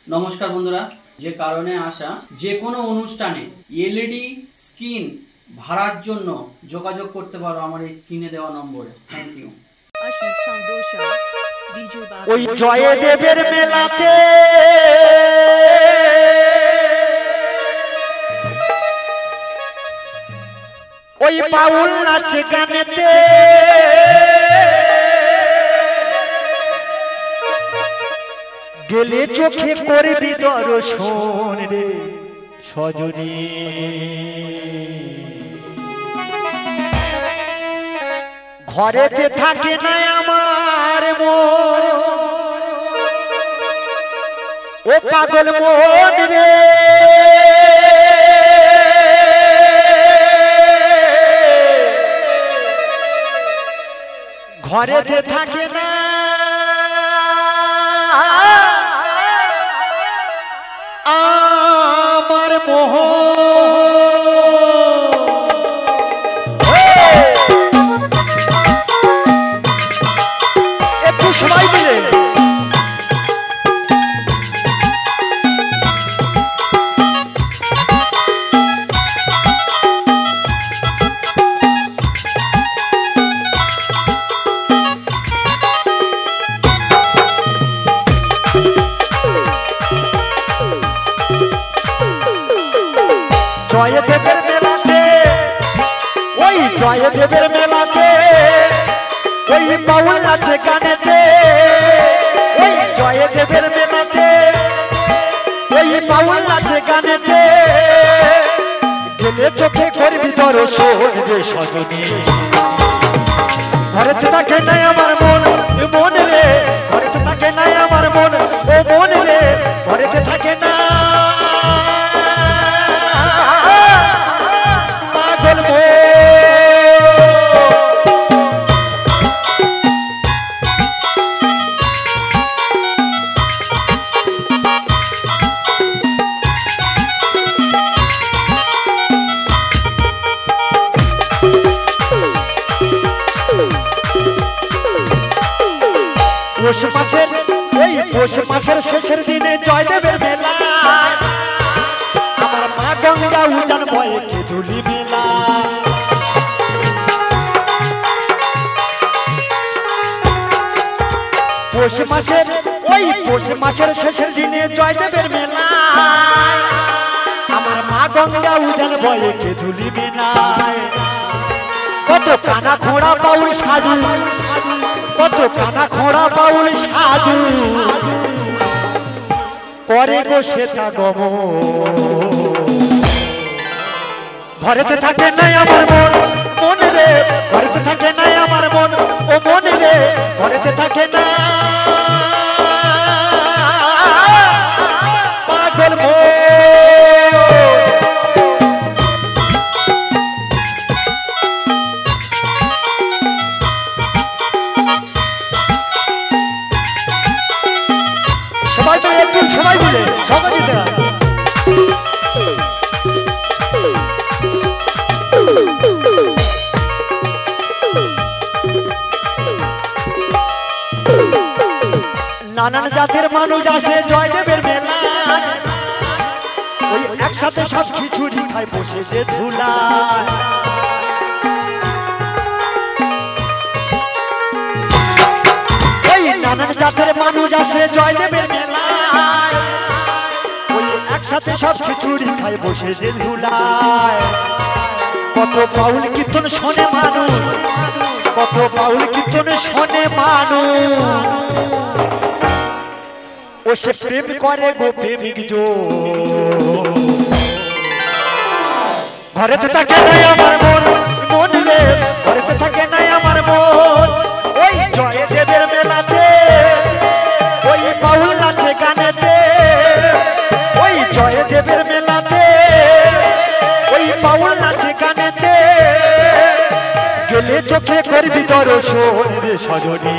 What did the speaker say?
নমস্কার বন্ধুরা, যে কারণে আসা যে কোনো অনুষ্ঠানে এলইডি স্ক্রিন ভাড়ার জন্য যোগাযোগ করতে পারো আমার এই স্ক্রিনে দেওয়া নম্বরে। Thank you. ওই জয়দেবের মেলাতে ওই বাউল নাচে গানেতে গেলে চোখে করবি দর্শন রে সজনী, ঘরেতে থাকে না আমার মন ও পাগল মন রে, ঘরেতে থাকে না আমার মোহ, একটু সবাই মিলে জয়দেবের মেলাতে ওই জয়দেবের মেলাতে ওই বাউল নাচে গানেতে, ওই জয়দেবের মেলাতে ওই বাউল নাচে গানেতে গেলে চোখে করবি দর্শন রে সজনী, ঘরেতে থাকে নাই আমার মন মন রে, ঘরেতে থাকে নাই আমার মন ও মন রে, ঘরেতে থাকে না পৌষ মাসের ওই পৌষ মাসের শেষের দিনে জয়দেবের মেলা, আমার মা গঙ্গা উজান বয়ে কে ধুলি মেলা, পৌষ মাসের ওই পৌষ মাসের শেষের দিনে জয়দেবের মেলা, আমার মা গঙ্গা উজান বয়ে কে ধুলি মেলায়, কত কানা খোঁড়া বাউল সাধু, কত কানা খোঁড়া বাউল সাধু করে গো শ্বেতা গম, ঘরেতে থাকে নাই আমার মন মন রে, ঘরেতে থাকে নাই আমার মন ও মন রে, ঘরেতে থাকে না পাগল মন। সবাই মিলে একটু সবাই মিলে সহযোগিতা, নানান জাতের মানুষ আসে জয়দেবের মেলা, ওই একসাথে সব খিচুড়ি খায় বসে যে ধুলায়, নানান জাতের মানুষ আসে জয়দেবের মেলায়, ওই একসাথে সব খিচুড়ি খায় বসে যে ধুলায়, কত বাউল কীর্তন শোনে মানুষ, কত বাউল কীর্তন শোনে মানুষ, ও সে প্রেম করে গো প্রেমিক জো, ঘরেতে থাকে নাই আমার মন মন রে, ঘরেতে থাকে নাই আমার মন, ওই জয়দেবের মেলাতে ওই বাউল নাচে গানেতে, ওই জয়দেবের মেলাতে ওই বাউল নাচে গানেতে গেলে চোখে করবি দর্শন রে সজনী।